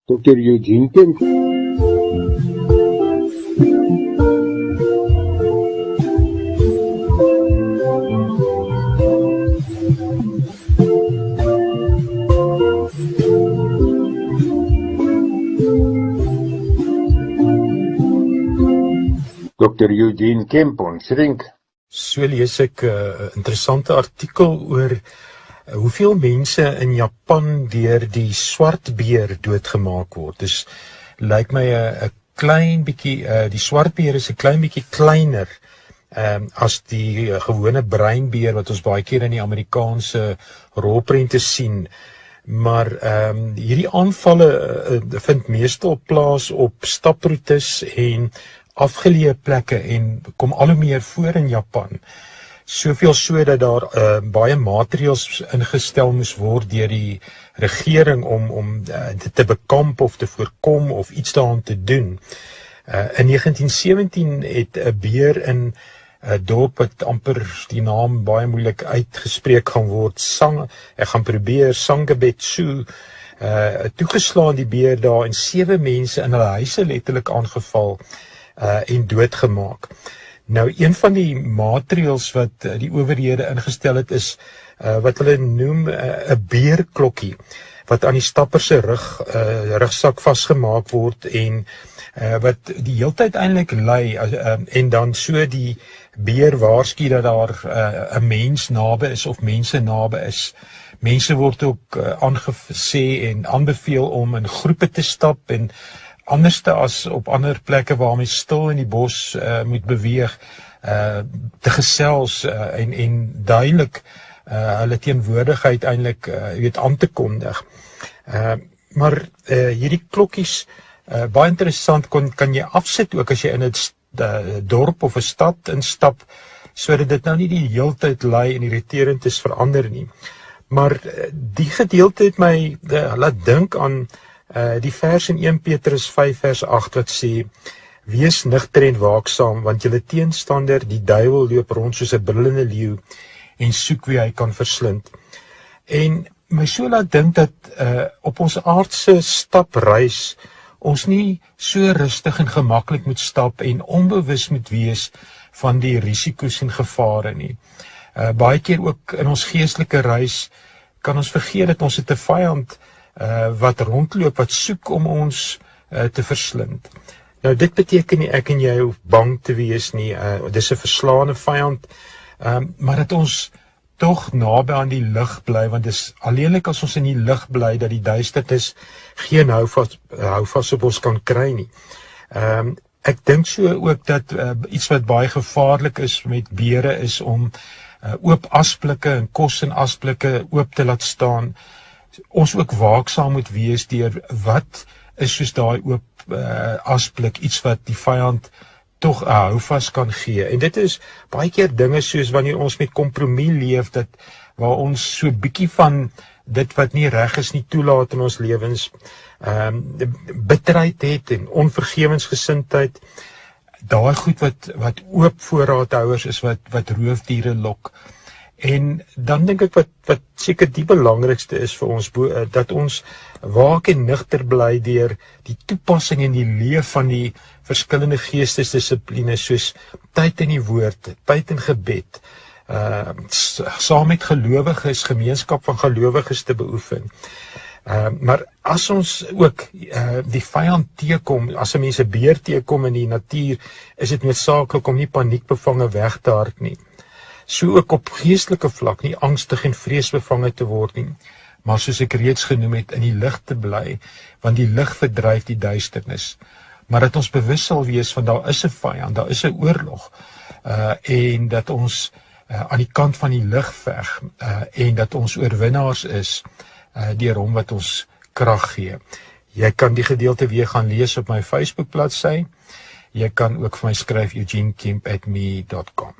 Dr. Eugene Kemp. Dr. Eugene Kemp, ons rink. So lees ek 'n interessante artikel oor hoeveel mense in Japan deur die swart beer doodgemaak word. Dis lyk my 'n klein bietjie, die swart beer is 'n klein bietjie kleiner as die gewone breinbeer wat ons baie keer in die Amerikaanse rolprente sien. Maar hierdie aanvalle vind meestal plaas op staproetes en afgeleë plekke en kom al hoe meer voor in Japan. Soveel so dat daar baie maatreëls ingestel moes word deur die regering om dit te bekamp of te voorkom of iets daaraan te doen. In 1917 het 'n beer in 'n dorp wat amper die naam baie moeilik uitgespreek gaan word, ek gaan probeer, Sangebetsu, toegeslaan die beer daar en 7 mense in hulle huise letterlik aangeval en doodgemaak. Nou, een van die maatreëls wat die owerhede ingestel het is wat hulle noem 'n beerklokkie wat aan die stapper se rugsak vasgemaak word en wat die heeltyd eintlik lui en dan so die beer waarsku dat daar 'n mens naby is of mense naby is. Mense word ook aangesê en aanbeveel om in groepe te stap en anderste as op ander plekke waar mens stil in die bos moet beweeg, te gesels en duidelik hulle teenwoordigheid eintlik aan te kondig. Maar hierdie klokkies, baie interessant, kan jy afsit ook as jy in 'n dorp of 'n stad instap, sodat dit nou nie die heeltyd lui en irriterend is vir ander nie. Maar die gedeelte het my laat dink aan die vers in 1 Petrus 5 vers 8 wat sê: wees nigter en waaksaam, want julle teenstander, die duiwel, loop rond soos 'n brullende leeu en soek wie hy kan verslind. En my so laat dink dat op ons aardse stapreis ons nie so rustig en gemaklik moet stap en onbewus moet wees van die risiko's en gevare nie. Baie keer ook in ons geestelike reis kan ons vergeet dat ons het 'n vyand wat rondloop, wat soek om ons te verslind. Nou, dit beteken nie ek en jy hoef bang te wees nie, dis 'n verslaande vyand, maar dat ons tog naby aan die lig bly, want dis alleenlik as ons in die lig bly, dat die duisternis geen houvas op ons kan kry nie. Ek dink so ook dat iets wat baie gevaarlik is met beere is om oop asblikke en kos in asblikke oop te laat staan. Ons ook waaksaam moet wees deur wat is soos daai oop asblik, iets wat die vyand tog 'n houvas kan gee. En dit is baie keer dinge soos wanneer ons met kompromie leef, waar ons so bietjie van dit wat nie reg is nie toelaat in ons lewens, bitterheid het en onvergewensgesindheid, daai goed wat oop voorraadhouers is, wat roofdiere lok. En dan dink ek wat seker die belangrikste is vir ons, dat ons waak en nigter bly deur die toepassing en die leef van die verskillende geestesdissiplines, soos tyd in die woord, tyd in gebed, saam met gelowiges, gemeenskap van gelowiges te beoefen. Maar as ons ook die vyand teekom, as 'n mens 'n beer teekom in die natuur, is dit noodsaaklik om nie paniekbevange weg te hard nie. So ook op geestelike vlak nie angstig en vreesbevange te word nie, maar soos ek reeds genoem het, in die lig te bly, want die lig verdryf die duisternis. Maar dat ons bewus sal wees van daar is 'n vyand, daar is 'n oorlog, en dat ons aan die kant van die lig veg, en dat ons oorwinnaars is, deur hom wat ons krag gee. Jy kan die gedeelte weer gaan lees op my Facebook bladsy. Jy kan ook vir my skryf, eugenekemp@me.com.